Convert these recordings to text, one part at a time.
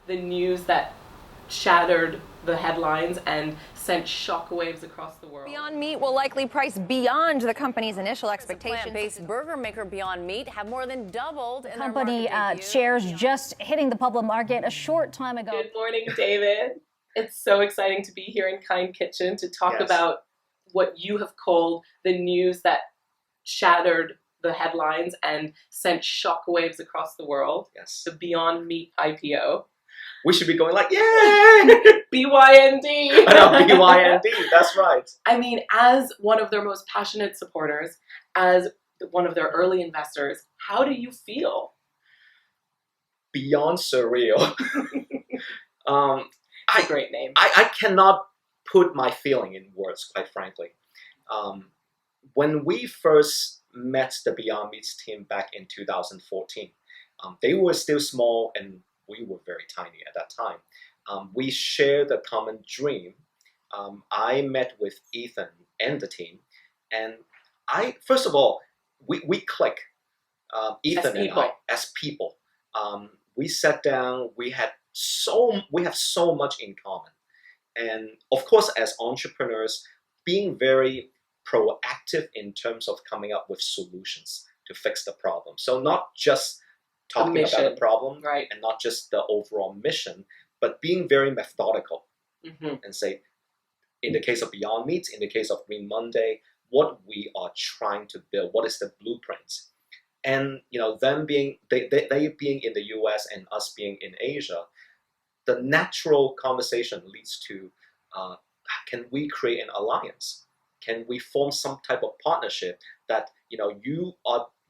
the news that shattered the headlines and sent shockwaves across the world. Beyond Meat will likely price beyond the company's initial expectations. Plant-based burger maker Beyond Meat have more than doubled in company their market shares just hitting the public market a short time ago. Good morning, David. It's so exciting to be here in Kind Kitchen to talk about what you have called the news that shattered the headlines and sent shockwaves across the world. Yes. The Beyond Meat IPO. We should be going like, yay! BYND. I know, BYND, that's right. I mean, as one of their most passionate supporters, as one of their early investors, how do you feel? Beyond surreal. It's a great name. I cannot put my feeling in words, quite frankly. When we first met the Beyond Meat's team back in 2014, they were still small and we were very tiny at that time. We shared a common dream. I met with Ethan and the team, and first of all, we click. Ethan and I, as people, we sat down. We have so much in common, and of course, as entrepreneurs, being very proactive in terms of coming up with solutions to fix the problem. So not just talking about the problem, right, and not just the overall mission, but being very methodical and say, in the case of Beyond Meat, in the case of Green Monday, what we are trying to build, what is the blueprint? And them being they being in the US and us being in Asia, the natural conversation leads to can we create an alliance? Can we form some type of partnership that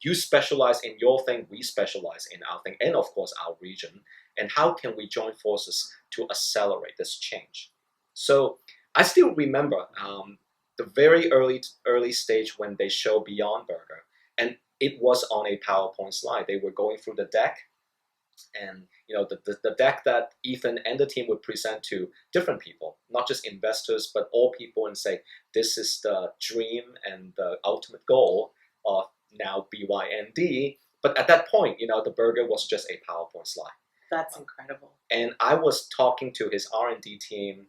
you specialize in your thing, we specialize in our thing, and of course our region, and how can we join forces to accelerate this change? So I still remember the very early stage when they show Beyond Burger, and it was on a PowerPoint slide. They were going through the deck, and the deck that Ethan and the team would present to different people, not just investors, but all people, and say, this is the dream and the ultimate goal of now BYND. But at that point, the burger was just a PowerPoint slide. That's incredible. And I was talking to his R&D team.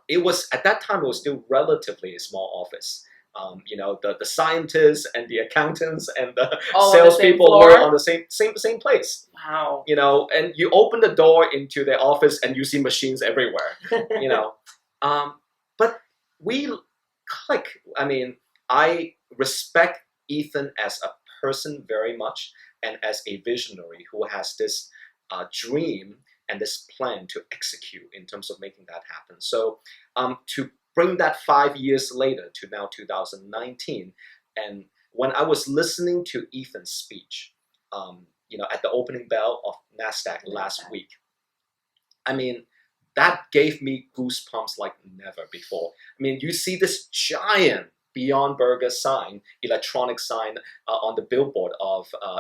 It was, at that time, it was still relatively a small office. The scientists and the accountants and the salespeople were on the same place. Wow. And you open the door into their office and you see machines everywhere. But we click. I mean, I respect Ethan as a person very much, and as a visionary who has this dream and this plan to execute in terms of making that happen. So to bring that 5 years later to now 2019, and when I was listening to Ethan's speech, at the opening bell of NASDAQ last week, I mean, that gave me goosebumps like never before. I mean, you see this giant Beyond Burger sign, electronic sign on the billboard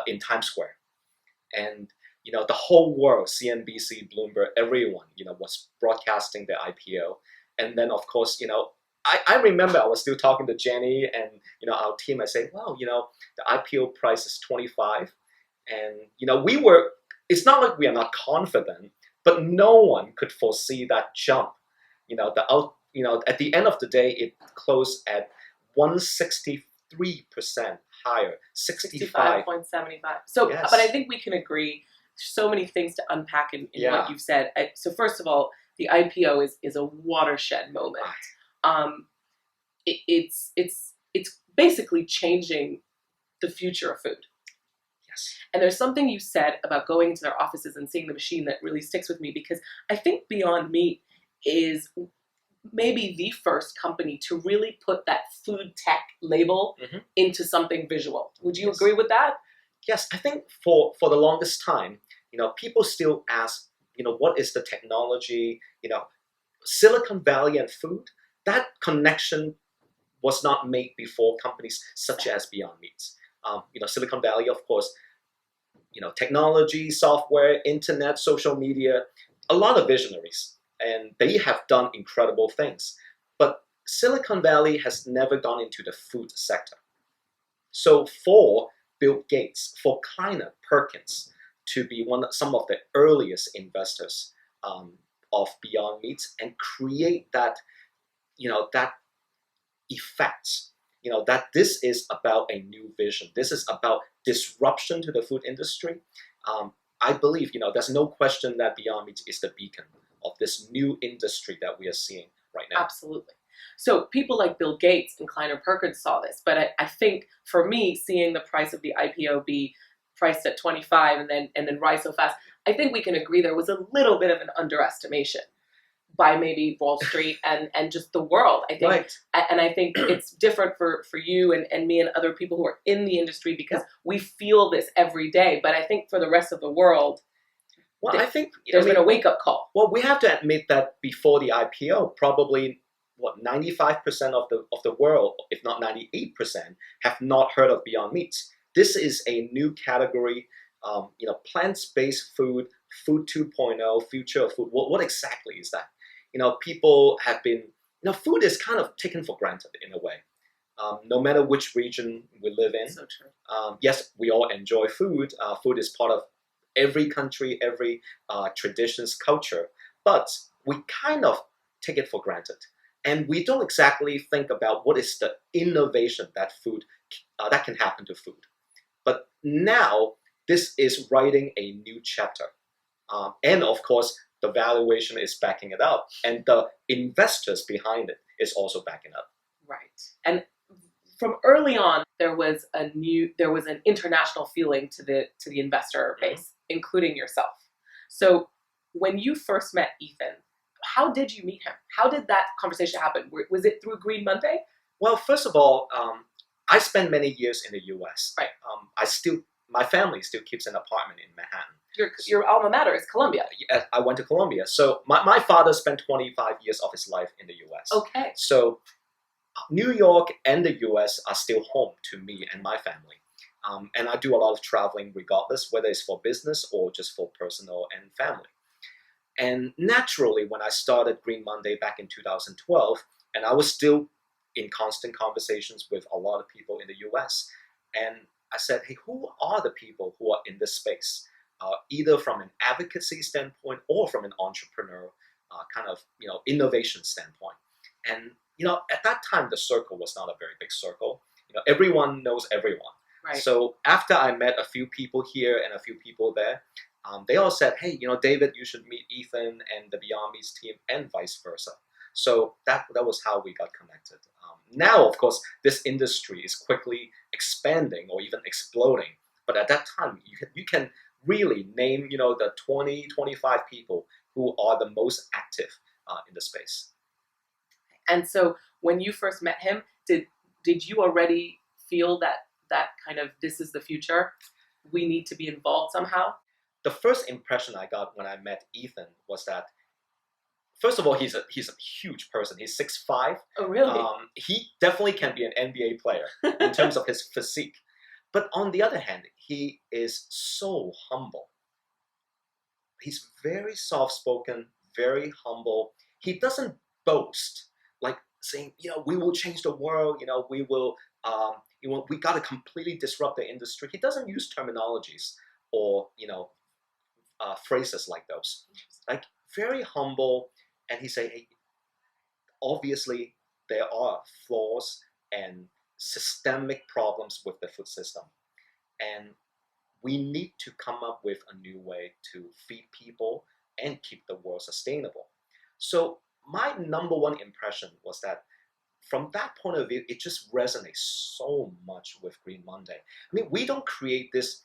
in Times Square, and the whole world, CNBC, Bloomberg, everyone, was broadcasting the IPO. And then, of course, I remember I was still talking to Jenny and, our team. I say, well, the IPO price is 25. And, it's not like we are not confident, but no one could foresee that jump. At the end of the day, it closed at 163% higher, 65.75. So, yes. But I think we can agree, so many things to unpack in what you've said. So first of all, the IPO is a watershed moment. It's basically changing the future of food. Yes. And there's something you said about going into their offices and seeing the machine that really sticks with me, because I think Beyond Meat is maybe the first company to really put that food tech label into something visual. Would you agree with that? Yes, I think for the longest time, people still ask, what is the technology? Silicon Valley and food, that connection was not made before companies such as Beyond Meat. Silicon Valley, of course, technology, software, internet, social media, a lot of visionaries, and they have done incredible things. But Silicon Valley has never gone into the food sector. So for Bill Gates, for Kleiner Perkins to be some of the earliest investors, of Beyond Meat and create that, that effect, that this is about a new vision. This is about disruption to the food industry. I believe, there's no question that Beyond Meat is the beacon of this new industry that we are seeing right now. Absolutely. So people like Bill Gates and Kleiner Perkins saw this, but I think for me, seeing the price of the IPO be priced at 25 and then rise so fast, I think we can agree there was a little bit of an underestimation by maybe Wall Street and just the world. I think, Right. And I think it's different for you and me and other people who are in the industry because we feel this every day. But I think for the rest of the world, Well, I think there's been a wake-up call. Well, we have to admit that before the IPO, probably 95% of the world, if not 98%, have not heard of Beyond Meat. This is a new category, plant-based food, food 2.0, future of food. What exactly is that? People have been, food is kind of taken for granted in a way. No matter which region we live in. So true. Yes, we all enjoy food. Food is part of every country, every tradition's culture, but we kind of take it for granted. And we don't exactly think about what is the innovation that that can happen to food. But now, this is writing a new chapter. And of course, the valuation is backing it up. And the investors behind it is also backing up. Right. And from early on, there was an international feeling to the investor base, including yourself. So when you first met Ethan, how did you meet him? How did that conversation happen? Was it through Green Monday? Well, first of all, I spent many years in the U.S. Right. My family still keeps an apartment in Manhattan. Your alma mater is Columbia. I went to Columbia. So my father spent 25 years of his life in the U.S. Okay. So New York and the U.S. are still home to me and my family. And I do a lot of traveling regardless, whether it's for business or just for personal and family. And naturally, when I started Green Monday back in 2012, and I was still in constant conversations with a lot of people in the US, and I said, hey, who are the people who are in this space, either from an advocacy standpoint or from an entrepreneur innovation standpoint? And, at that time, the circle was not a very big circle. Everyone knows everyone. Right. So after I met a few people here and a few people there, they all said, hey, David, you should meet Ethan and the Beyond Meat team and vice versa. So that was how we got connected. Now, of course, this industry is quickly expanding or even exploding. But at that time, you can really name, the 20, 25 people who are the most active in the space. And so when you first met him, did you already feel that kind of, this is the future, we need to be involved somehow? The first impression I got when I met Ethan was that, first of all, he's a huge person. He's 6'5". Oh, really? He definitely can be an NBA player in terms of his physique. But on the other hand, he is so humble. He's very soft-spoken, very humble. He doesn't boast, like saying, we will change the world, we will, we got to completely disrupt the industry. He doesn't use terminologies or, phrases like those. Like, very humble, and he say, hey, obviously there are flaws and systemic problems with the food system, and we need to come up with a new way to feed people and keep the world sustainable. So my number one impression was that from that point of view, it just resonates so much with Green Monday. I mean, we don't create this,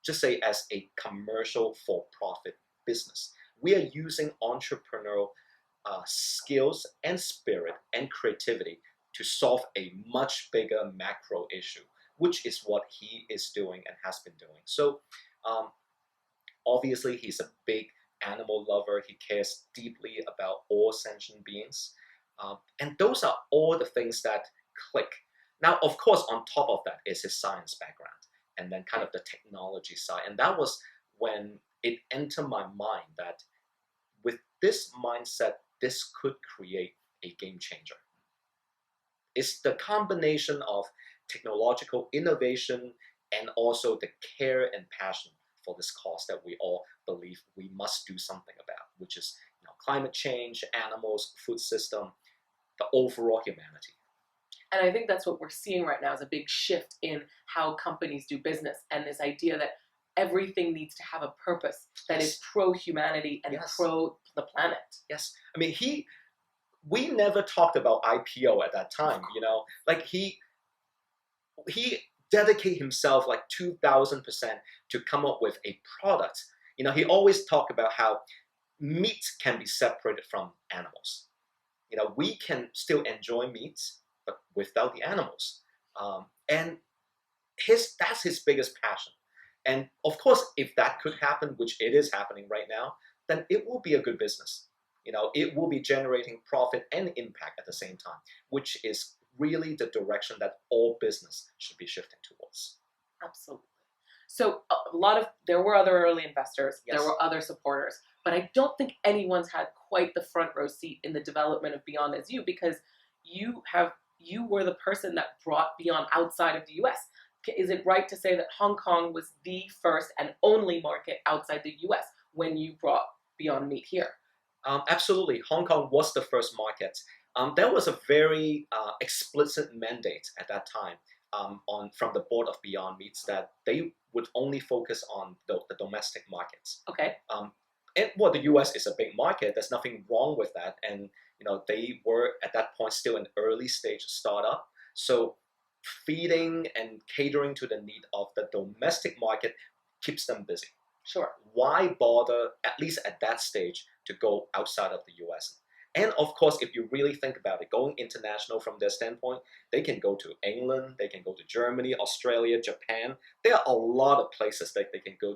just say, as a commercial for-profit business. We are using entrepreneurial skills and spirit and creativity to solve a much bigger macro issue, which is what he is doing and has been doing. So obviously, he's a big animal lover. He cares deeply about all sentient beings. And those are all the things that click. Now, of course, on top of that is his science background and then kind of the technology side. And that was when it entered my mind that with this mindset, this could create a game changer. It's the combination of technological innovation and also the care and passion for this cause that we all believe we must do something about. which is climate change, animals, food system, the overall humanity. And I think that's what we're seeing right now is a big shift in how companies do business, and this idea that everything needs to have a purpose that is pro-humanity and pro the planet. Yes. I mean, we never talked about IPO at that time, like he dedicated himself like 2,000% to come up with a product. He always talked about how meat can be separated from animals. We can still enjoy meat, but without the animals. And that's his biggest passion. And of course, if that could happen, which it is happening right now, then it will be a good business. It will be generating profit and impact at the same time, which is really the direction that all business should be shifting towards. Absolutely. So there were other early investors, Yes. there were other supporters, but I don't think anyone's had quite the front row seat in the development of Beyond as you, because you were the person that brought Beyond outside of the US. Is it right to say that Hong Kong was the first and only market outside the US when you brought Beyond Meat here? Absolutely. Hong Kong was the first market. There was a very explicit mandate at that time from the board of Beyond Meats that they would only focus on the domestic markets. Okay. And the US is a big market. There's nothing wrong with that. And they were at that point still an early stage startup. So feeding and catering to the need of the domestic market keeps them busy. Sure. Why bother, at least at that stage, to go outside of the US? And of course, if you really think about it, going international from their standpoint, they can go to England, they can go to Germany, Australia, Japan. There are a lot of places that they can go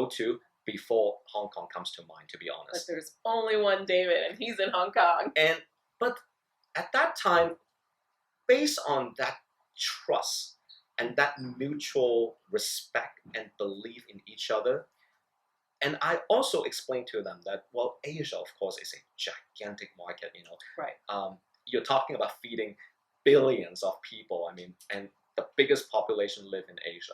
to before Hong Kong comes to mind, to be honest. But there's only one David, and he's in Hong Kong. But at that time, based on that trust and that mutual respect and belief in each other, and I also explained to them that, well, Asia, of course, is a gigantic market, Right. You're talking about feeding billions of people, and the biggest population live in Asia.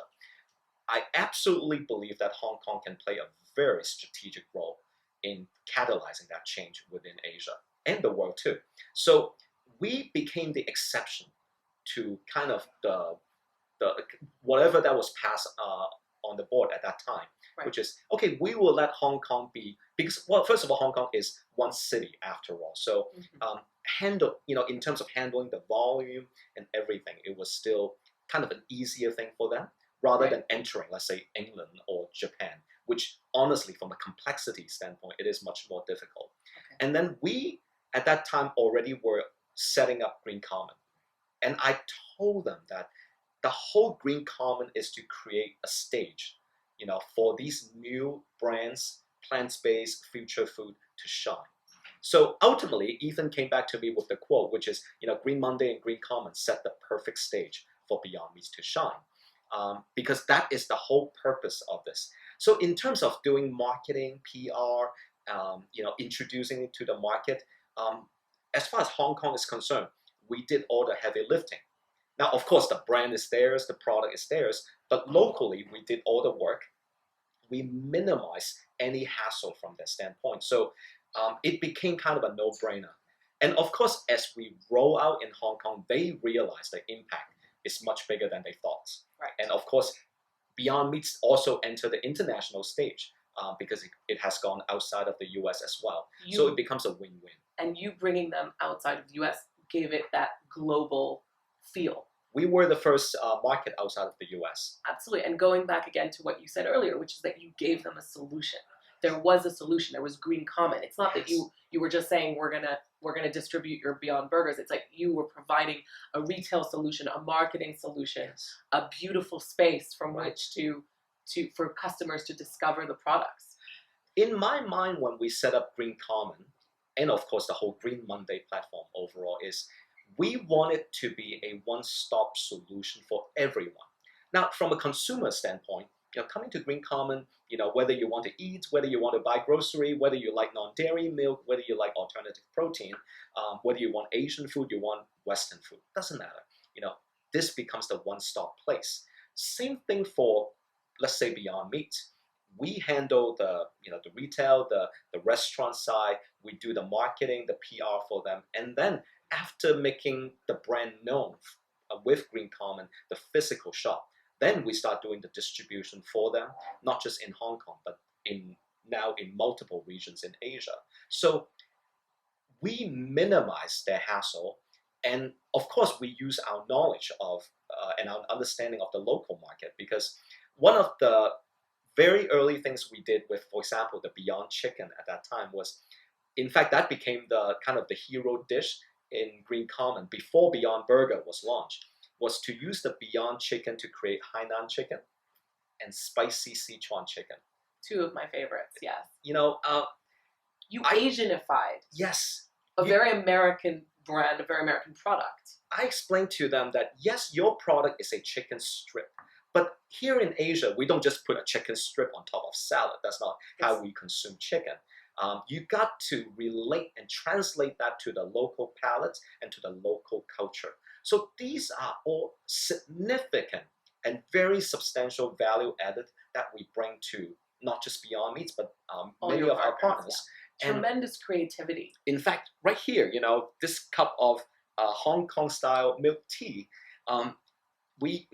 I absolutely believe that Hong Kong can play a very strategic role in catalyzing that change within Asia and the world too. So we became the exception to kind of the whatever that was passed on the board at that time, Right. which is, okay, we will let Hong Kong be, because, well, first of all, Hong Kong is one city after all. So handle, in terms of handling the volume and everything, it was still kind of an easier thing for them rather Right. than entering, let's say, England or Japan, which honestly, from a complexity standpoint, it is much more difficult. Okay. And then we, at that time, already were setting up Green Common. And I told them that the whole Green Common is to create a stage, for these new brands, plant-based, future food to shine. So ultimately, Ethan came back to me with the quote, which is, Green Monday and Green Common set the perfect stage for Beyond Meats to shine, because that is the whole purpose of this. So in terms of doing marketing, PR, introducing it to the market, as far as Hong Kong is concerned, we did all the heavy lifting. Now, of course, the brand is theirs, the product is theirs, but locally, we did all the work. We minimized any hassle from that standpoint. So it became kind of a no-brainer. And of course, as we roll out in Hong Kong, they realize the impact is much bigger than they thought. Right. And of course, Beyond Meats also entered the international stage because it has gone outside of the US as well. So it becomes a win-win. And you bringing them outside of the US gave it that global feel. We were the first market outside of the US. Absolutely. And going back again to what you said earlier, which is that you gave them a solution. There was a solution. There was Green Common. It's not that you were just saying we're gonna distribute your Beyond Burgers. It's like you were providing a retail solution, a marketing solution, a beautiful space from which for customers to discover the products. In my mind, when we set up Green Common, and of course the whole Green Monday platform overall, is we want it to be a one-stop solution for everyone. Now, from a consumer standpoint, coming to Green Common, whether you want to eat, whether you want to buy grocery, whether you like non-dairy milk, whether you like alternative protein, whether you want Asian food, you want Western food, doesn't matter. This becomes the one-stop place. Same thing for, let's say, Beyond Meat. we handle the the retail, the restaurant side. We do the marketing, the PR for them, and then after making the brand known with Green Common, the physical shop, then we start doing the distribution for them, not just in Hong Kong, but now in multiple regions in Asia. So we minimize their hassle, and of course we use our knowledge of and our understanding of the local market, because one of the very early things we did with, for example, the Beyond Chicken at that time was, in fact, that became the kind of the hero dish in Green Common before Beyond Burger was launched, was to use the Beyond Chicken to create Hainan chicken and spicy Sichuan chicken. Two of my favorites, yes. You Asianified. Yes. A very American brand, a very American product. I explained to them that yes, your product is a chicken strip, but here in Asia, we don't just put a chicken strip on top of salad. That's not how we consume chicken. You got to relate and translate that to the local palate and to the local culture. So these are all significant and very substantial value added that we bring to not just Beyond Meats, but many of our partners. Yeah. Tremendous creativity. In fact, right here, this cup of Hong Kong style milk tea, we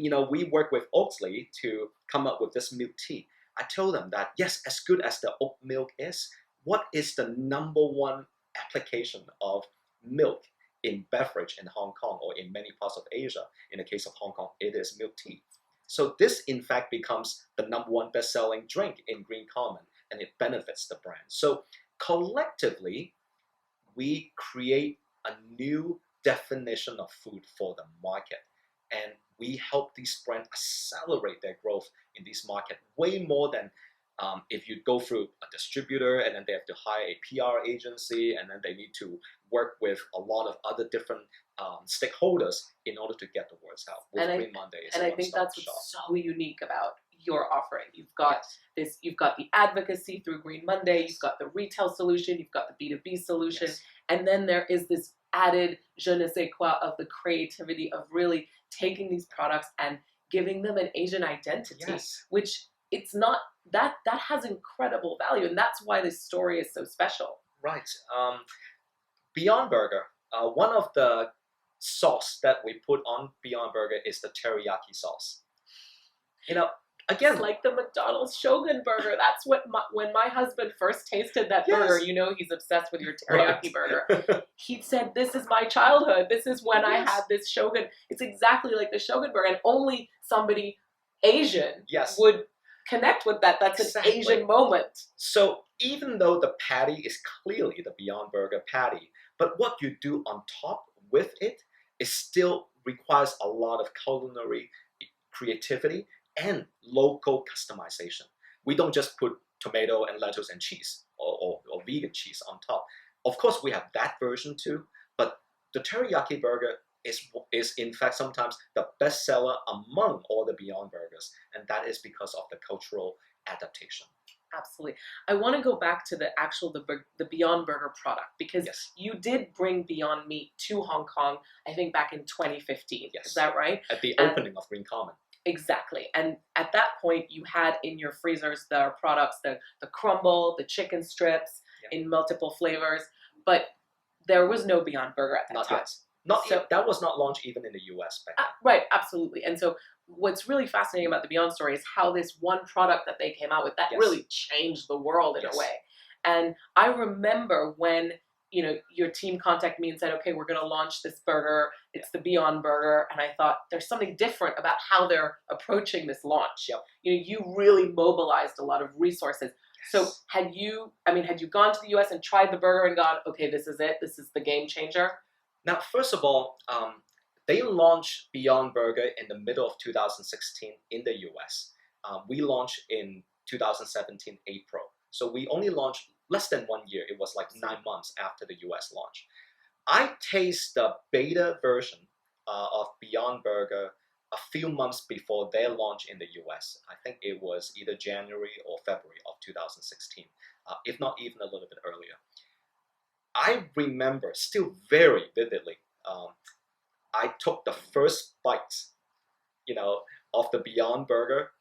work with Oatly to come up with this milk tea. I told them that yes, as good as the oat milk is, what is the #1 application of milk in beverage in Hong Kong or in many parts of Asia? In the case of Hong Kong, it is milk tea. So this, in fact, becomes the #1 best-selling drink in Green Common, and it benefits the brand. So collectively, we create a new definition of food for the market, and we help these brands accelerate their growth in this market way more than if you go through a distributor and then they have to hire a PR agency and then they need to work with a lot of other different stakeholders in order to get the words out. With Green Monday, and I think that's what's so unique about your offering. You've got you've got the advocacy through Green Monday, you've got the retail solution, you've got the B2B solution, and then there is this added je ne sais quoi of the creativity of really taking these products and giving them an Asian identity, which it's not, that has incredible value, and that's why this story is so special. Right. Beyond Burger, one of the sauce that we put on Beyond Burger is the teriyaki sauce. Again, it's like the McDonald's Shogun burger. That's what when my husband first tasted that burger, he's obsessed with your teriyaki burger. He said, "This is my childhood. This is when I had this Shogun." It's exactly like the Shogun burger, and only somebody Asian would connect with that. That's an Asian moment. So even though the patty is clearly the Beyond Burger patty, but what you do on top with it is still requires a lot of culinary creativity and local customization. We don't just put tomato and lettuce and cheese or vegan cheese on top. Of course, we have that version too, but the teriyaki burger is in fact sometimes the best seller among all the Beyond Burgers, and that is because of the cultural adaptation. Absolutely. I want to go back to the Beyond Burger product, because you did bring Beyond Meat to Hong Kong, I think back in 2015. Is that right? At the opening of Green Common. Exactly. And at that point, you had in your freezers the products, the crumble, the chicken strips in multiple flavors, but there was no Beyond Burger at that time. That was not launched even in the US back then. Right, absolutely. And so what's really fascinating about the Beyond story is how this one product that they came out with that really changed the world in a way. And I remember when your team contacted me and said, okay, we're going to launch this burger. It's the Beyond Burger. And I thought there's something different about how they're approaching this launch. You really mobilized a lot of resources. So had you gone to the US and tried the burger and gone, okay, this is it. This is the game changer? Now, first of all, they launched Beyond Burger in the middle of 2016 in the US. We launched in 2017 April. So we only launched less than 1 year. It was like 9 months after the US launch. I tasted the beta version of Beyond Burger a few months before their launch in the US. I think it was either January or February of 2016, if not even a little bit earlier. I remember still very vividly, I took the first bite, of the Beyond Burger,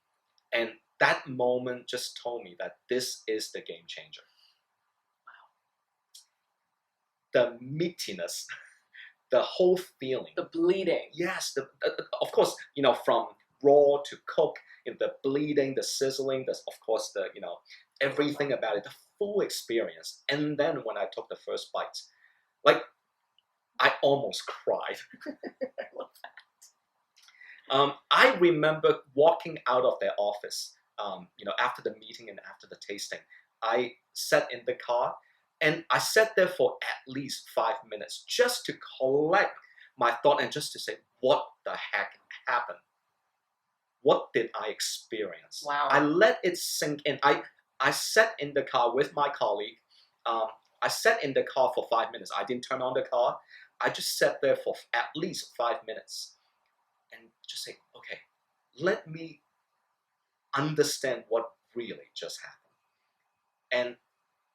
and that moment just told me that this is the game changer. The meatiness, the whole feeling. The bleeding. Yes, of course, you know, from raw to cook, you know, the bleeding, the sizzling, of course, the, you know, everything about it, the full experience. And then when I took the first bites, like, I almost cried. I love that. I remember walking out of their office, you know, after the meeting and after the tasting. I sat in the car and I sat there for at least 5 minutes just to collect my thought and just to say, what the heck happened? What did I experience? Wow. I let it sink in. I sat in the car with my colleague. I sat in the car for 5 minutes. I didn't turn on the car. I just sat there for at least 5 minutes and just say, okay, let me understand what really just happened. And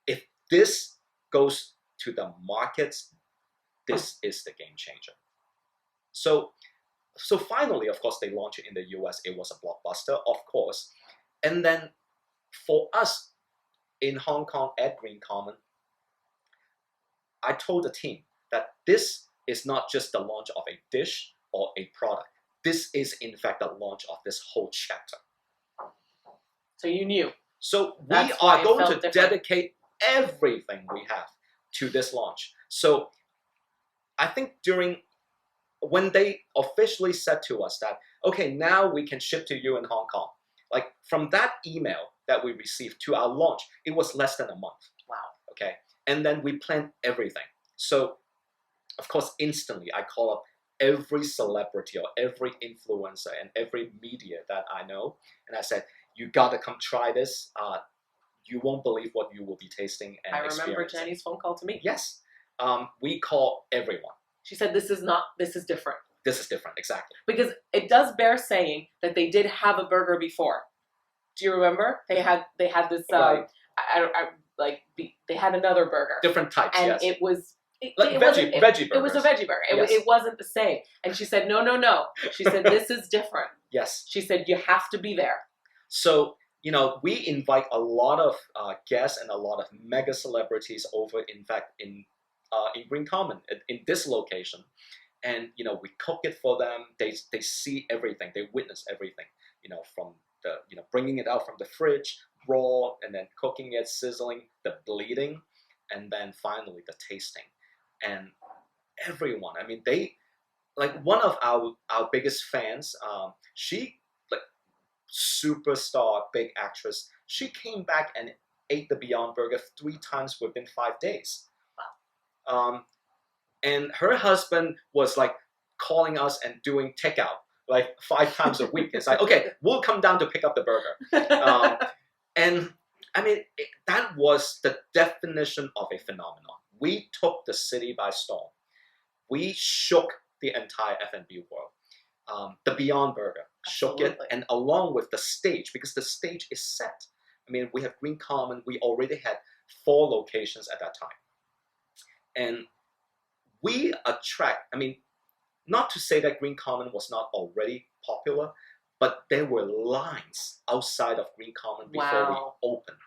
if this goes to the markets, this is the game changer. So finally, of course, they launched it in the US. It was a blockbuster, of course. And then for us in Hong Kong at Green Common, I told the team that this is not just the launch of a dish or a product. This is, in fact, the launch of this whole chapter. So you knew. So we That's why are it going felt to different. dedicate everything we have to this launch. So I think when they officially said to us that, okay, now we can ship to you in Hong Kong, like from that email that we received to our launch, it was less than a month. Wow. Okay. And then we planned everything. So, of course, instantly I call up every celebrity or every influencer and every media that I know. And I said, you got to come try this. You won't believe what you will be tasting and I remember experiencing. Jenny's phone call to me. Yes. We call everyone. She said, this is different. This is different, exactly. Because it does bear saying that they did have a burger before. Do you remember? They had this, Right. they had another burger. Different types, and yes. it was... Like veggie burgers. It was a veggie burger. Yes. It wasn't the same. And she said, no. She said, this is different. Yes. She said, you have to be there. So, you know, we invite a lot of guests and a lot of mega celebrities over, in fact, in Green Common, in this location. And, you know, we cook it for them. They see everything. They witness everything, you know, from the, you know, bringing it out from the fridge, raw, and then cooking it, sizzling, the bleeding, and then finally the tasting. And everyone, I mean, they, like one of our biggest fans, she, like, superstar, big actress, she came back and ate the Beyond Burger 3 times within 5 days. Wow. And her husband was like calling us and doing takeout like 5 times a week. It's like, okay, we'll come down to pick up the burger. And I mean, that was the definition of a phenomenon. We took the city by storm. We shook the entire F&B world. The Beyond Burger shook it, and along with the stage, because the stage is set. I mean, we have Green Common. We already had 4 locations at that time. And we attract, I mean, not to say that Green Common was not already popular, but there were lines outside of Green Common before we opened.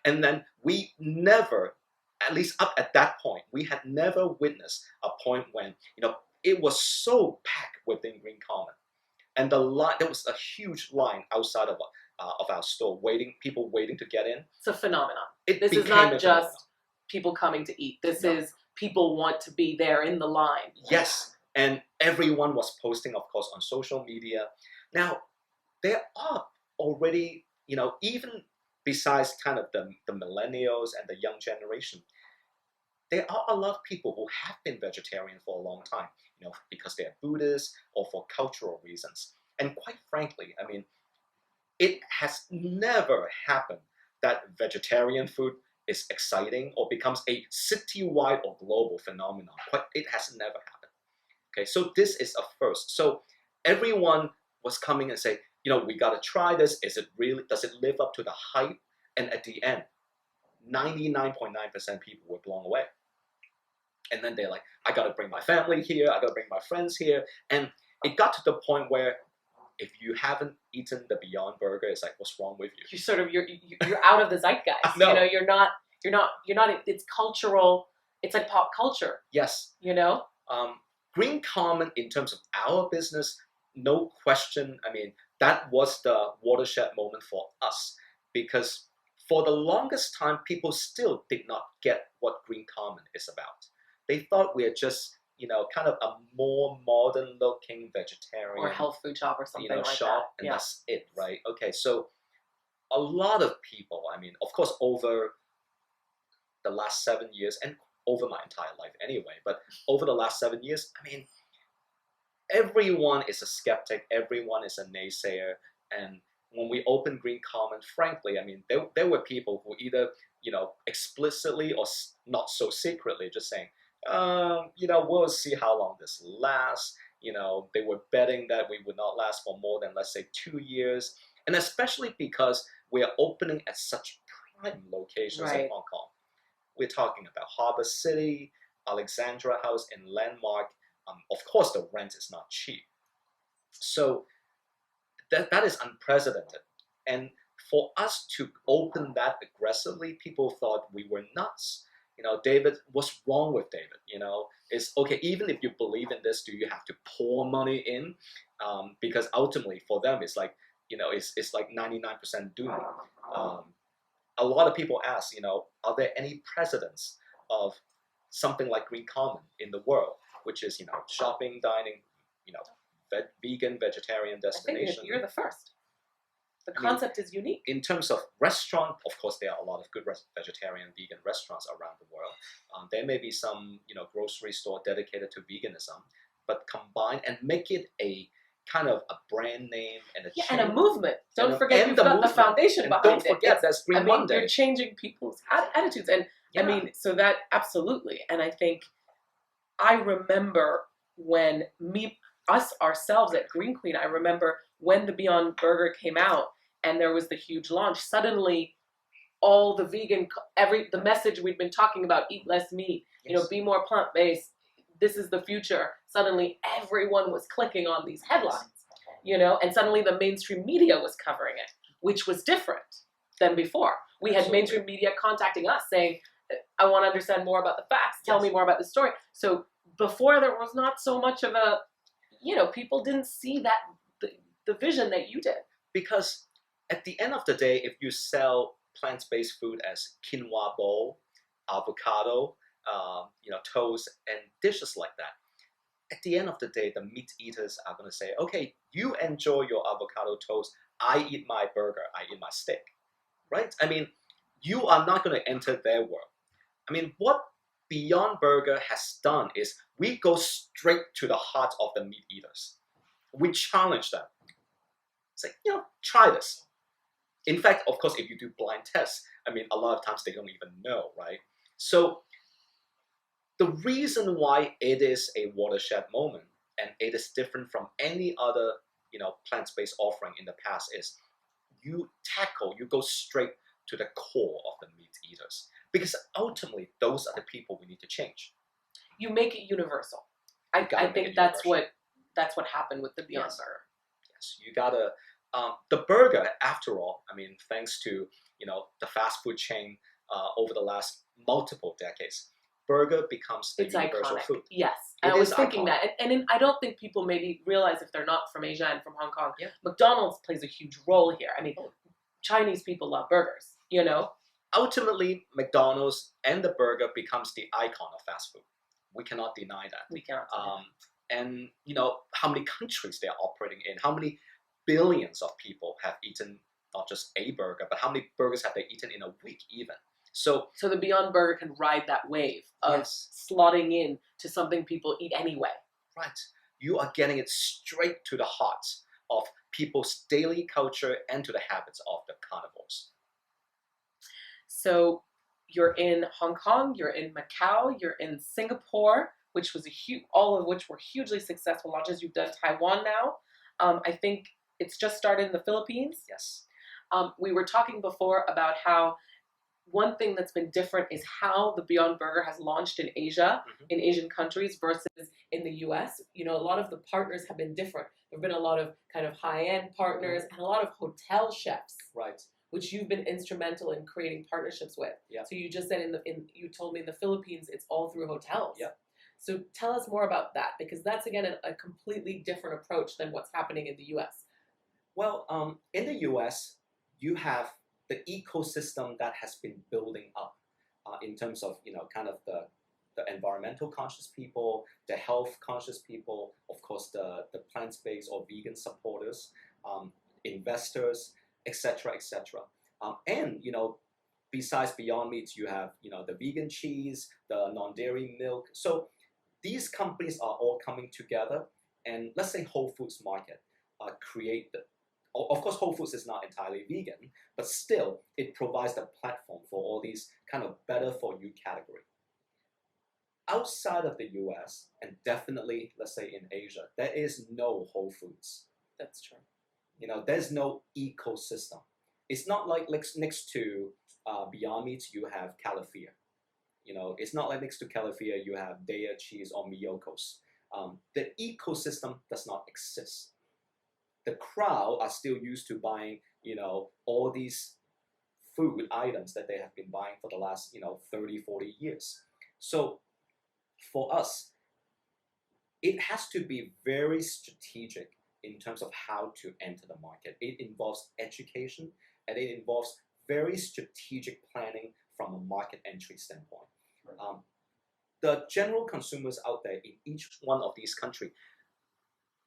And then we never, at least up at that point, we had never witnessed a point when, you know, it was so packed within Green Common. And the line, there was a huge line outside of our store, people waiting to get in. It's a phenomenon. It This is became not a just phenomenon. people coming to eat. This is people want to be there in the line. Yes, and everyone was posting, of course, on social media. Now, there are already, you know, even besides kind of the millennials and the young generation, there are a lot of people who have been vegetarian for a long time, you know, because they're Buddhists or for cultural reasons. And quite frankly, I mean, it has never happened that vegetarian food is exciting or becomes a citywide or global phenomenon. It has never happened. Okay, so this is a first. So everyone was coming and saying, you know, we got to try this. Is it really, does it live up to the hype? And at the end, 99.9% people were blown away. And then they're like, I got to bring my family here. I got to bring my friends here. And it got to the point where if you haven't eaten the Beyond Burger, it's like, what's wrong with you? You're out of the zeitgeist. No. You know, you're not. It's cultural. It's like pop culture. Yes. You know. Green Common, in terms of our business, no question. I mean, that was the watershed moment for us, because for the longest time, people still did not get what Green Common is about. They thought we are just, kind of a more modern-looking vegetarian Or health food shop or something like shop, that. and that's it, right? Okay, so a lot of people, I mean, of course, over the last 7 years, and over my entire life anyway, but over the last 7 years, I mean, everyone is a skeptic, everyone is a naysayer, and when we opened Green Common, frankly, I mean, there were people who either, explicitly or not so secretly just saying, we'll see how long this lasts. They were betting that we would not last for more than, let's say, 2 years, and especially because we are opening at such prime locations in Hong Kong. We're talking about Harbour City, Alexandra House, and Landmark. Of course, the rent is not cheap. So that is unprecedented. And for us to open that aggressively, people thought we were nuts. David, what's wrong with David? It's okay, even if you believe in this, do you have to pour money in? Because ultimately for them, it's like, it's like 99% doom. A lot of people ask, are there any precedents of something like Green Common in the world, which is, shopping, dining, vegan, vegetarian destination? I think you're the first. The concept is unique. In terms of restaurant, of course, there are a lot of good vegetarian, vegan restaurants around the world. There may be some, grocery store dedicated to veganism, but combine and make it a kind of a brand name and a chain. And a movement. Don't forget you've got the foundation behind it. Don't forget that's Green Monday. You're changing people's attitudes, and I mean, so that absolutely. And I think I remember when us ourselves at Green Queen, I remember when the Beyond Burger came out and there was the huge launch, suddenly all the vegan, the message we'd been talking about, eat less meat, be more plant-based, this is the future. Suddenly everyone was clicking on these headlines, and suddenly the mainstream media was covering it, which was different than before. We had mainstream media contacting us saying, I want to understand more about the facts, tell me more about the story. So before there was not so much of a, people didn't see that, the vision that you did. Because at the end of the day, if you sell plant-based food as quinoa bowl, avocado, toast, and dishes like that, at the end of the day, the meat eaters are going to say, okay, you enjoy your avocado toast, I eat my burger, I eat my steak, right? I mean, you are not going to enter their world. I mean, what Beyond Burger has done is we go straight to the heart of the meat eaters. We challenge them. It's like, try this. In fact, of course, if you do blind tests, I mean, a lot of times they don't even know, right? So the reason why it is a watershed moment and it is different from any other, plant-based offering in the past is you go straight to the core of the meat eaters. Because ultimately, those are the people we need to change. You make it universal. I think that's what happened with the Beyond Burger. Yes, you gotta. The burger, after all, I mean, thanks to the fast food chain over the last multiple decades, burger becomes the universal iconic. food. Yes, I was thinking that, and I don't think people maybe realize if they're not from Asia and from Hong Kong, McDonald's plays a huge role here. I mean, Chinese people love burgers. Ultimately, McDonald's and the burger becomes the icon of fast food. We cannot deny that. We cannot. And how many countries they are operating in, how many billions of people have eaten not just a burger, but how many burgers have they eaten in a week even? So the Beyond Burger can ride that wave of slotting in to something people eat anyway. Right. You are getting it straight to the heart of people's daily culture and to the habits of the carnivores. So you're in Hong Kong, you're in Macau, you're in Singapore, which was all of which were hugely successful launches. You've done Taiwan now. I think it's just started in the Philippines. Yes. We were talking before about how one thing that's been different is how the Beyond Burger has launched in Asia, in Asian countries versus in the US. You know, a lot of the partners have been different. There have been a lot of kind of high-end partners and a lot of hotel chefs, Right. which you've been instrumental in creating partnerships with. Yeah. So you just said you told me in the Philippines, it's all through hotels. Yeah. So tell us more about that, because that's again a completely different approach than what's happening in the US. Well, in the US, you have the ecosystem that has been building up in terms of, kind of the environmental conscious people, the health conscious people, of course, the plant-based or vegan supporters, investors, etc., etc. And, besides Beyond Meat, you have, the vegan cheese, the non-dairy milk. So these companies are all coming together, and let's say Whole Foods Market create the. Of course, Whole Foods is not entirely vegan, but still, it provides the platform for all these kind of better for you category. Outside of the US, and definitely, let's say in Asia, there is no Whole Foods. That's true. There's no ecosystem. It's not like next to Beyond Meat, you have Califia. It's not like next to Califia, you have Daiya Cheese or Miyoko's. The ecosystem does not exist. The crowd are still used to buying, all these food items that they have been buying for the last, 30, 40 years. So for us, it has to be very strategic in terms of how to enter the market. It involves education, and it involves very strategic planning from a market entry standpoint. The general consumers out there in each one of these countries,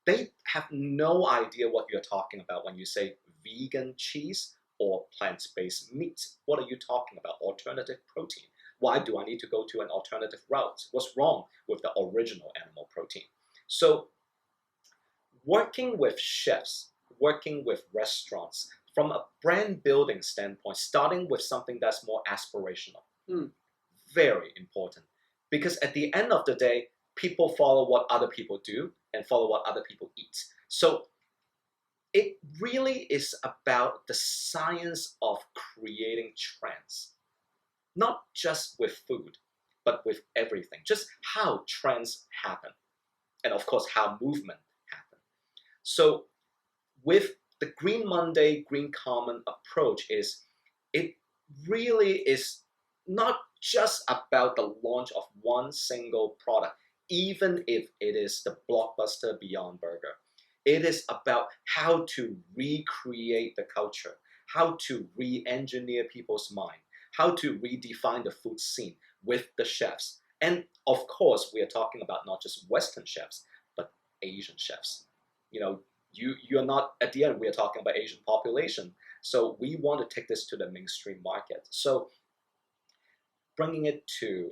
they have no idea what you're talking about when you say vegan cheese or plant-based meat. What are you talking about? Alternative protein. Why do I need to go to an alternative route? What's wrong with the original animal protein? So working with chefs, working with restaurants, from a brand building standpoint, starting with something that's more aspirational, very important. Because at the end of the day, people follow what other people do and follow what other people eat. So it really is about the science of creating trends, not just with food, but with everything, just how trends happen, and of course, how movement happen. So with the Green Monday, Green Common approach it really is not just about the launch of one single product, even if it is the blockbuster Beyond Burger. It is about how to recreate the culture, how to re-engineer people's mind, how to redefine the food scene with the chefs. And of course, we are talking about not just Western chefs, but Asian chefs. You're not, at the end, we are talking about Asian population. So we want to take this to the mainstream market. So bringing it to,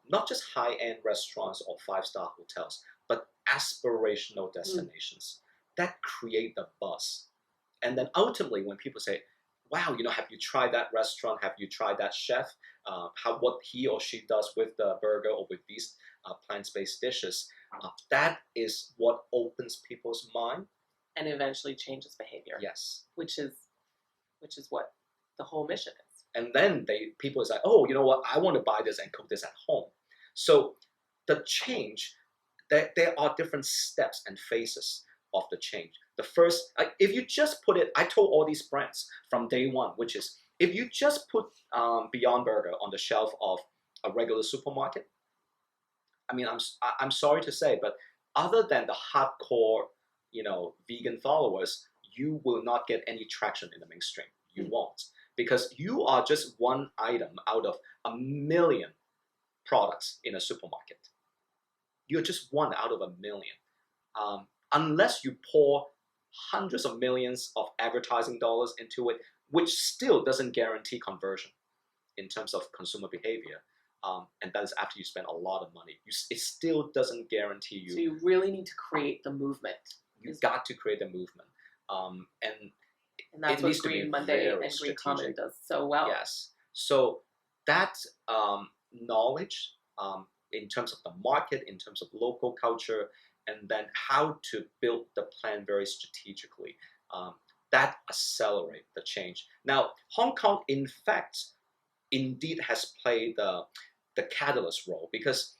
not just high-end restaurants or five-star hotels, but aspirational destinations that create the buzz. And then ultimately, when people say, wow, have you tried that restaurant? Have you tried that chef? What he or she does with the burger or with these plant-based dishes, that is what opens people's mind. And eventually changes behavior. Yes. Which is what the whole mission is. And then people say, oh, you know what? I want to buy this and cook this at home. So the change, there are different steps and phases of the change. The first, if you just put it, I told all these brands from day one, which is, if you just put Beyond Burger on the shelf of a regular supermarket, I mean, I'm sorry to say, but other than the hardcore, vegan followers, you will not get any traction in the mainstream. You won't. Because you are just one item out of a million products in a supermarket. You're just one out of a million. Unless you pour hundreds of millions of advertising dollars into it, which still doesn't guarantee conversion in terms of consumer behavior. And that is after you spend a lot of money. It still doesn't guarantee you. So you really need to create the movement. You've got to create a movement. And that's what Green Monday and Green Common does so well. Yes. So that knowledge in terms of the market, in terms of local culture, and then how to build the plan very strategically, that accelerate the change. Now, Hong Kong, in fact, indeed has played the catalyst role, because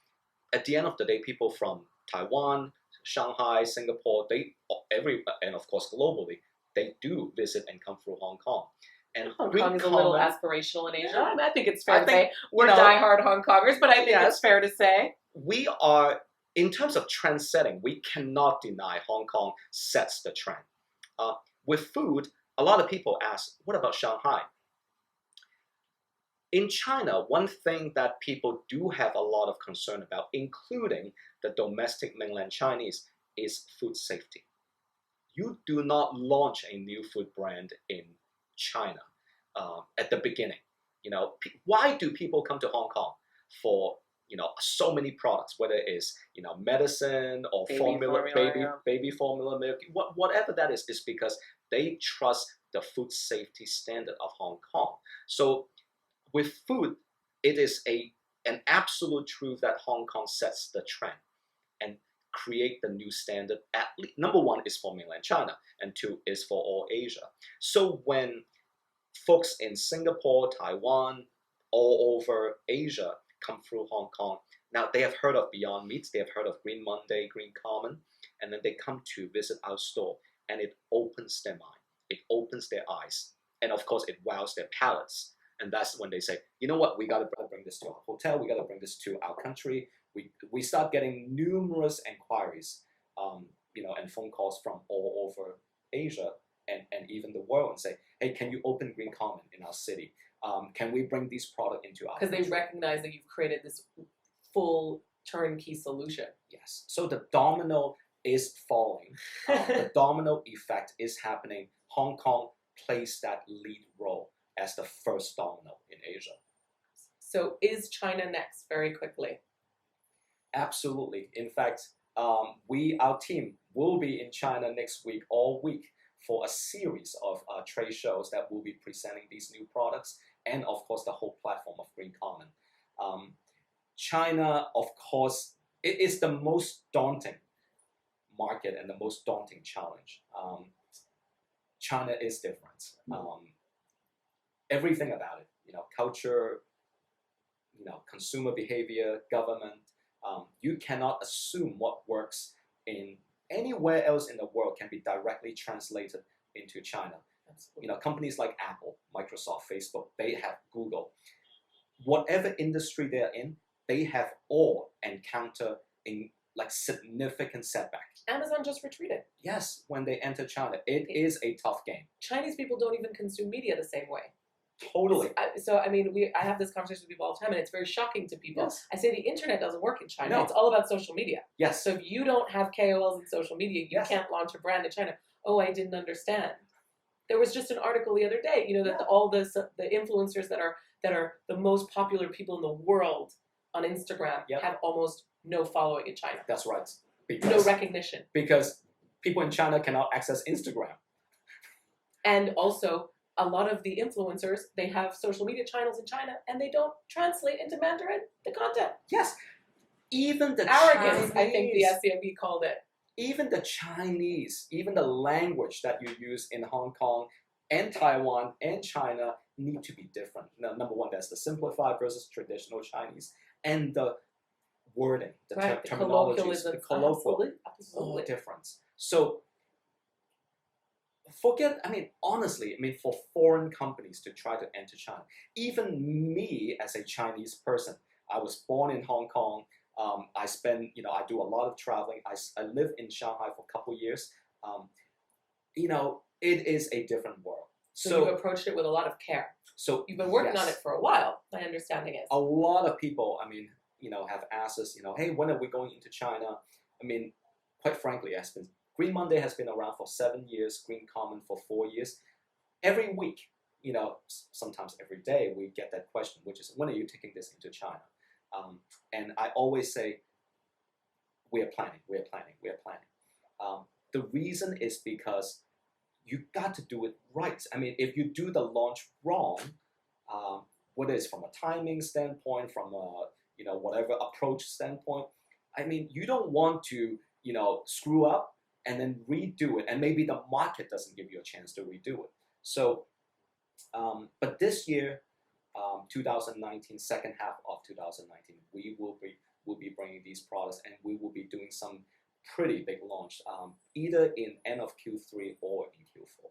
at the end of the day, people from Taiwan, Shanghai, Singapore, and of course globally, they do visit and come through Hong Kong. And Hong Kong is a little aspirational in Asia. Yeah. I think it's fair to think, say we're diehard Hong Kongers, but I think Yes. it's fair to say we are, in terms of trend setting, we cannot deny Hong Kong sets the trend. With food, a lot of people ask, what about Shanghai? In China, one thing that people do have a lot of concern about, including the domestic mainland Chinese, is food safety. You do not launch a new food brand in China at the beginning. Why do people come to Hong Kong for so many products, whether it is medicine or baby formula milk, whatever that is because they trust the food safety standard of Hong Kong. So with food, it is an absolute truth that Hong Kong sets the trend and create the new standard. At least, number one is for mainland China, and two is for all Asia. So when folks in Singapore, Taiwan, all over Asia come through Hong Kong, now they have heard of Beyond Meat, they have heard of Green Monday, Green Common, and then they come to visit our store, and it opens their mind, it opens their eyes, and of course it wows their palates. And that's when they say, you know what, we got to bring this to our hotel, we got to bring this to our country. We start getting numerous inquiries, and phone calls from all over Asia and even the world, and say, hey, can you open Green Common in our city? Can we bring these products into our country? Because they recognize that you've created this full turnkey solution. Yes. So the domino is falling. The domino effect is happening. Hong Kong plays that lead role as the first domino in Asia. So is China next, very quickly? Absolutely. In fact, our team will be in China next week, all week, for a series of trade shows that will be presenting these new products and, of course, the whole platform of Green Common. China, of course, it is the most daunting market and the most daunting challenge. China is different. Everything about it, culture, consumer behavior, government. You cannot assume what works in anywhere else in the world can be directly translated into China. Absolutely. Companies like Apple, Microsoft, Facebook, they have Google. Whatever industry they're in, they have all encountered significant setback. Amazon just retreated. Yes, when they enter China, it is a tough game. Chinese people don't even consume media the same way. Totally. So I have this conversation with people all the time, and it's very shocking to people. Yes. I say the internet doesn't work in China. No. It's all about social media. Yes. So if you don't have KOLs in social media, you can't launch a brand in China. Oh, I didn't understand. There was just an article the other day, that all the influencers that are the most popular people in the world on Instagram have almost no following in China. That's right. No recognition. Because people in China cannot access Instagram. And also, a lot of the influencers, they have social media channels in China, and they don't translate into Mandarin the content. Yes. Even the arrogance, Chinese, I think the SCMP called it. Even the Chinese, even the language that you use in Hong Kong and Taiwan and China need to be different. Now, number one, that's the simplified versus traditional Chinese. And the wording, the terminologies, the colloquial, all different. So honestly, for foreign companies to try to enter China, even me as a Chinese person, I was born in Hong Kong. I do a lot of traveling. I live in Shanghai for a couple years. It is a different world. So you've approached it with a lot of care. So you've been working on it for a while, my understanding is. A lot of people, have asked us, hey, when are we going into China? Quite frankly, Green Monday has been around for 7 years, Green Common for 4 years. Every week, sometimes every day, we get that question, which is, when are you taking this into China? And I always say, we are planning. The reason is because you got to do it right. If you do the launch wrong, whether it's from a timing standpoint, from a whatever approach standpoint, you don't want to screw up and then redo it, and maybe the market doesn't give you a chance to redo it. So, but this year, 2019, second half of 2019, we will be bringing these products, and we will be doing some pretty big launch, either in end of Q3 or in Q4.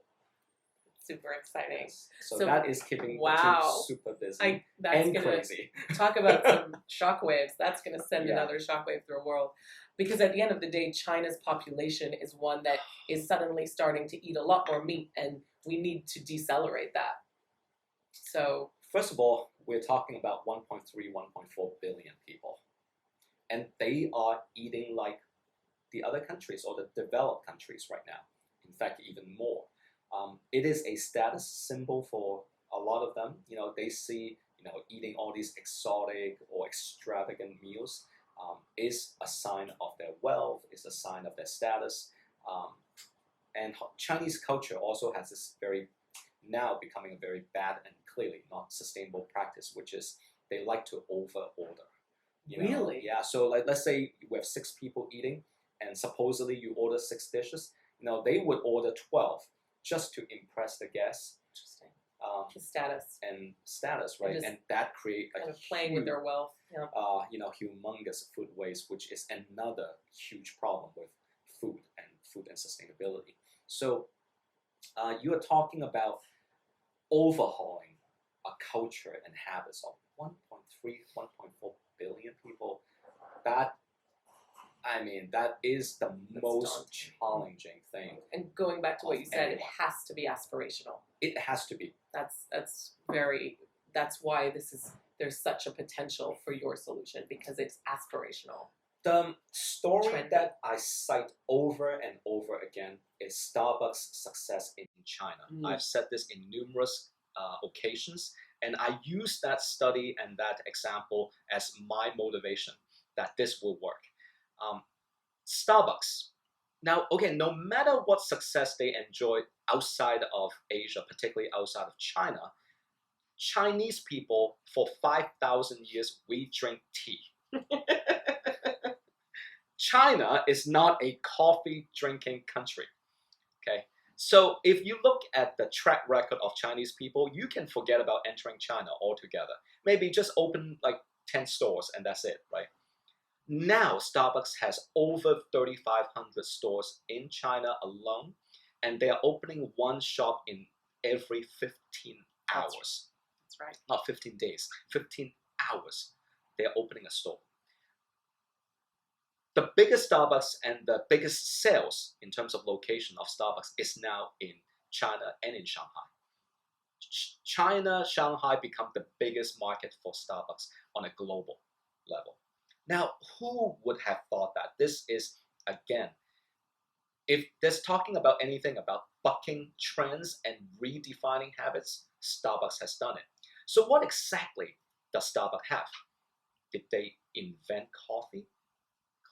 Super exciting. Yes. So that is keeping the team wow. super busy That's and gonna crazy. talk about some shockwaves. That's gonna send Yeah. another shockwave through the world. Because at the end of the day, China's population is one that is suddenly starting to eat a lot more meat, and we need to decelerate that. So First of all, we're talking about 1.3, 1.4 billion people. And they are eating like the other countries or the developed countries right now. In fact, even more. It is a status symbol for a lot of them. You know, they see, you know, eating all these exotic or extravagant meals is a sign of their wealth, is a sign of their status. And Chinese culture also has this now becoming a very bad and clearly not sustainable practice, which is they like to over order. really, Yeah. So like, let's say we have 6 people eating, and supposedly you order 6 dishes. You know, they would order 12 just to impress the guests. interesting. Status, Right? just And that create kind of playing with their wealth. Yeah. humongous food waste, which is another huge problem with food and sustainability. So you are talking about overhauling a culture and habits of 1.3, 1.4 billion people. That is the most daunting. challenging thing. And going back to what you said, it Anyone. has to be aspirational. It has to be. That's why there's such a potential for your solution, because it's aspirational. The story Trendy. that I cite over and over again is Starbucks' success in China. I've said this in numerous occasions, and I use that study and that example as my motivation that this will work. Starbucks. Now, okay, no matter what success they enjoyed outside of Asia, particularly outside of China, Chinese people, for 5,000 years, we drink tea. China is not a coffee drinking country. Okay, so if you look at the track record of Chinese people, you can forget about entering China altogether. Maybe just open like 10 stores and that's it, right? Now Starbucks has over 3,500 stores in China alone, and they are opening one shop in every 15 hours. That's right. Not 15 days, 15 hours. They are opening a store. The biggest Starbucks and the biggest sales in terms of location of Starbucks is now in China and in Shanghai. China, Shanghai become the biggest market for Starbucks on a global level. Now, who would have thought that? This is, again, if there's talking about anything about bucking trends and redefining habits, Starbucks has done it. So what exactly does Starbucks have? Did they invent coffee?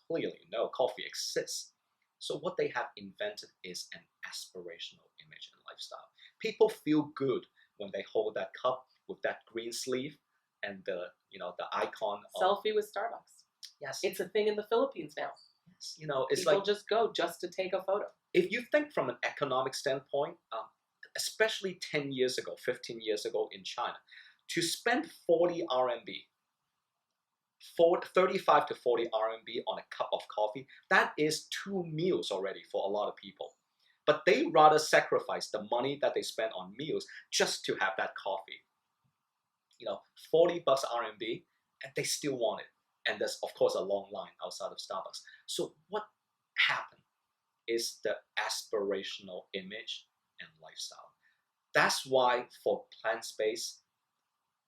Clearly, no, coffee exists. So what they have invented is an aspirational image and lifestyle. People feel good when they hold that cup with that green sleeve and the icon of Selfie with Starbucks. yes. It's a thing in the Philippines now. Yes, it's People like just go just to take a photo. if you think from an economic standpoint, especially 10 years ago, 15 years ago in China, to spend 40 RMB, 35 to 40 RMB on a cup of coffee, that is 2 meals already for a lot of people. But they rather sacrifice the money that they spend on meals just to have that coffee. 40 bucks RMB, and they still want it. And there's, of course, a long line outside of Starbucks. So what happened is the aspirational image and lifestyle. That's why for plant-based,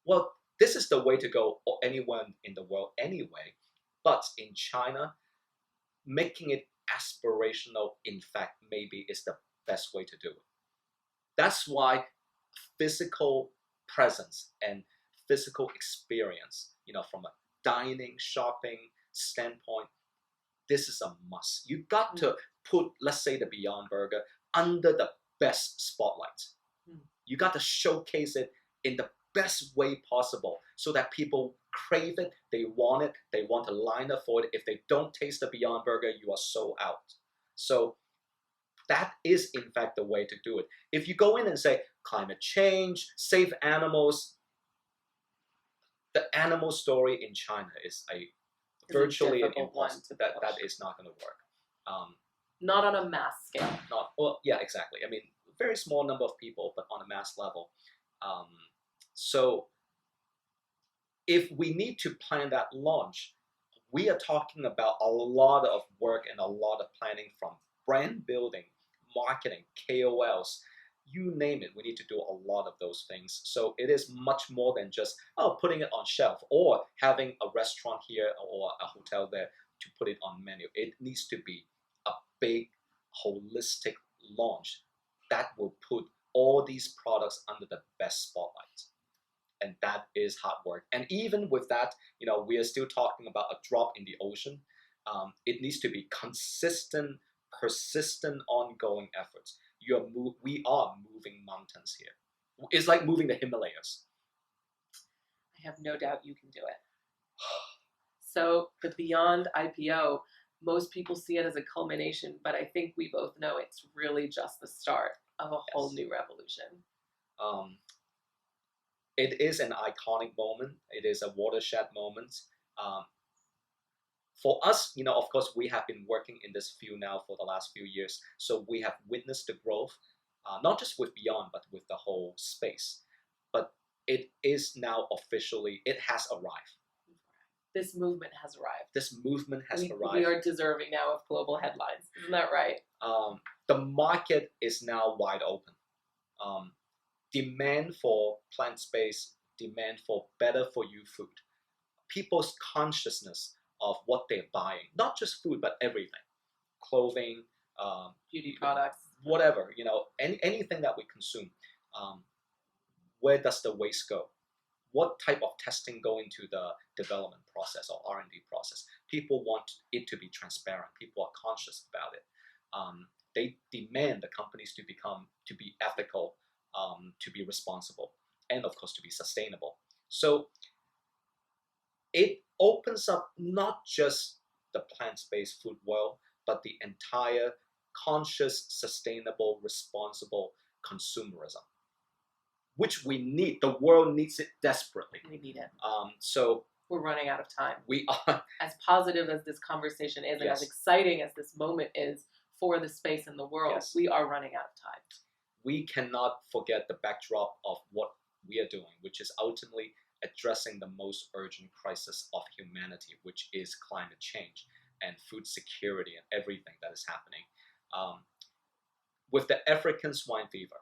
well, this is the way to go anywhere in the world anyway. But in China, making it aspirational, in fact, maybe is the best way to do it. That's why physical presence and physical experience, from a dining, shopping standpoint, this is a must. You got to put, let's say, the Beyond Burger under the best spotlight. You got to showcase it in the best way possible so that people crave it, they want to line up for it. If they don't taste the Beyond Burger, you are so out. So that is, in fact, the way to do it. If you go in and say, climate change, save animals, the animal story in China is a It's a virtually an difficult one impossible. to That push. is not going to work. Not on a mass scale. Not well, yeah, exactly. I mean, very small number of people, but on a mass level. So if we need to plan that launch, we are talking about a lot of work and a lot of planning, from brand building, marketing, KOLs, you name it. We need to do a lot of those things. So it is much more than just putting it on shelf or having a restaurant here or a hotel there to put it on menu. It needs to be a big holistic launch that will put all these products under the best spotlight. And that is hard work. And even with that, we are still talking about a drop in the ocean. It needs to be consistent, persistent, ongoing efforts. We are moving mountains here. It's like moving the Himalayas. I have no doubt you can do it. So the BYND IPO, most people see it as a culmination, but I think we both know it's really just the start of a whole new revolution. It is an iconic moment. It is a watershed moment. For us, of course, we have been working in this field now for the last few years. So we have witnessed the growth, not just with BYND, but with the whole space. But it is now officially, it has arrived. This movement has arrived. This movement has arrived. We are deserving now of global headlines. Isn't that right? The market is now wide open. Demand for plant-based, demand for better for you food. People's consciousness of what they're buying, not just food, but everything. Clothing, beauty products, whatever, anything that we consume. Where does the waste go? What type of testing go into the development process or R&D process? People want it to be transparent. People are conscious about it. They demand the companies to be ethical, to be responsible, and of course to be sustainable. So it opens up not just the plant-based food world, but the entire conscious, sustainable, responsible consumerism, which we need. The world needs it desperately. We need it. So we're running out of time. We are. As positive as this conversation is, and as exciting as this moment is for the space in the world, we are running out of time. We cannot forget the backdrop of what we are doing, which is ultimately addressing the most urgent crisis of humanity, which is climate change and food security and everything that is happening. With the African swine fever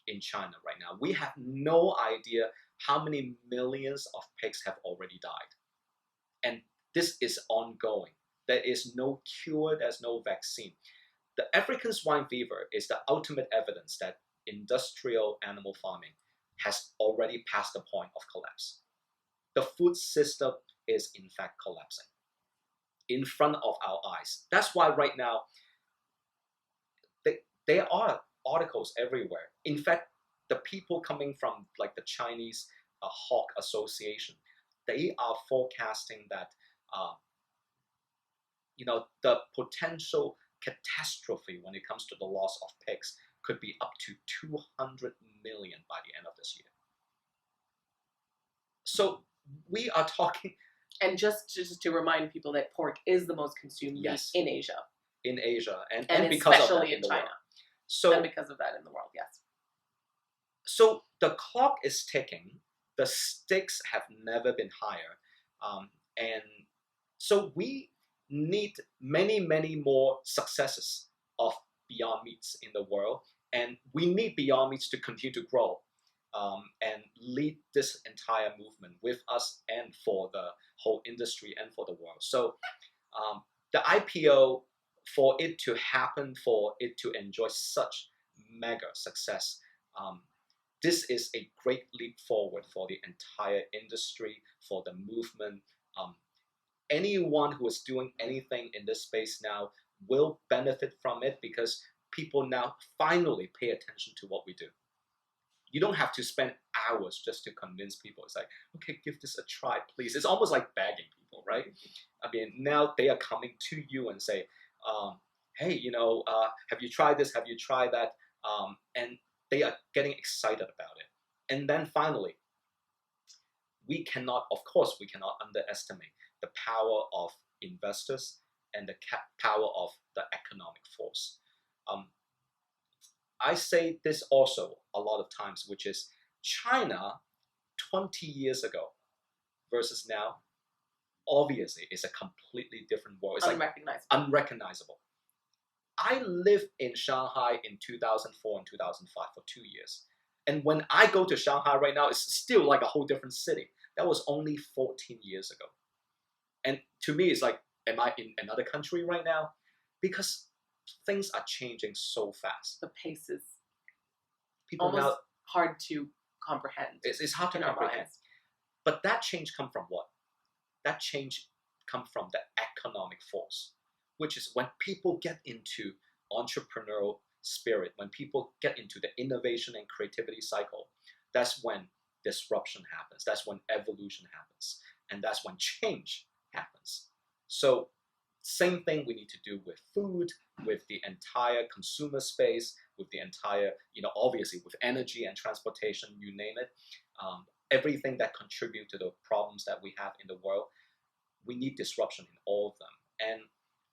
in China right now, we have no idea how many millions of pigs have already died. And this is ongoing. There is no cure, there's no vaccine. The African swine fever is the ultimate evidence that industrial animal farming has already passed the point of collapse. The food system is in fact collapsing in front of our eyes. That's why right now there are articles everywhere. In fact, the people coming from like the Chinese Hawk Association, they are forecasting that the potential catastrophe when it comes to the loss of pigs could be up to 200 million by the end of this year. So we are talking. And just to remind people that pork is the most consumed meat in Asia. In Asia, and because especially of that in China. So, and because of that in the world, yes. So the clock is ticking. The stakes have never been higher, and so we need many, many more successes of Beyond Meats in the world, and we need Beyond Meats to continue to grow and lead this entire movement with us and for the whole industry and for the world. So the IPO, for it to happen, for it to enjoy such mega success, this is a great leap forward for the entire industry, for the movement. Anyone who is doing anything in this space now will benefit from it because people now finally pay attention to what we do. You don't have to spend hours just to convince people. It's like, okay, give this a try, please. It's almost like begging people, right? I mean, now they are coming to you and say, hey, have you tried this? Have you tried that? And they are getting excited about it. And then finally, of course, we cannot underestimate the power of investors and the power of the economic force. I say this also a lot of times, which is China 20 years ago versus now, obviously, is a completely different world. It's Unrecognizable. like unrecognizable. I lived in Shanghai in 2004 and 2005 for 2 years. And when I go to Shanghai right now, it's still like a whole different city. That was only 14 years ago. And to me, it's like, am I in another country right now? Because things are changing so fast. The pace is People almost now, hard to comprehend. it's hard to in our comprehend. minds. But that change come from what? That change come from the economic force, which is when people get into entrepreneurial spirit, when people get into the innovation and creativity cycle, that's when disruption happens. That's when evolution happens. And that's when change happens. So same thing we need to do with food, with the entire consumer space, with the entire, obviously with energy and transportation, you name it. Everything that contribute to the problems that we have in the world, we need disruption in all of them. And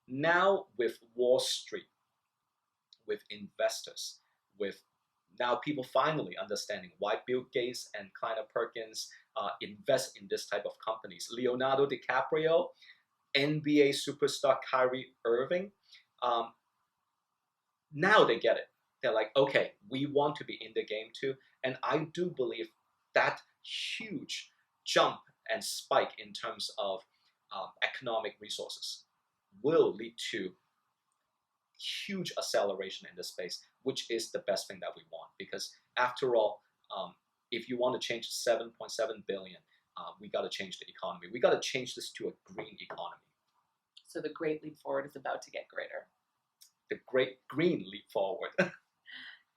now with Wall Street, with investors, with now people finally understanding why Bill Gates and Kleiner Perkins invest in this type of companies. Leonardo DiCaprio, NBA superstar Kyrie Irving, now they get it. They're like, okay, we want to be in the game too. And I do believe that huge jump and spike in terms of economic resources will lead to huge acceleration in this space, which is the best thing that we want. Because after all, if you want to change 7.7 billion, we got to change the economy. We got to change this to a green economy. So the great leap forward is about to get greater. The great green leap forward.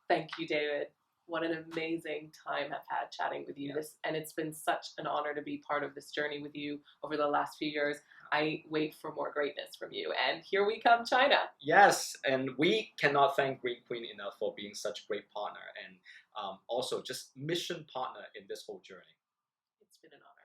Thank you, David. What an amazing time I've had chatting with you. Yes. And it's been such an honor to be part of this journey with you over the last few years. I wait for more greatness from you. And here we come, China. Yes, and we cannot thank Green Queen enough for being such a great partner and also just mission partner in this whole journey. It's been an honor.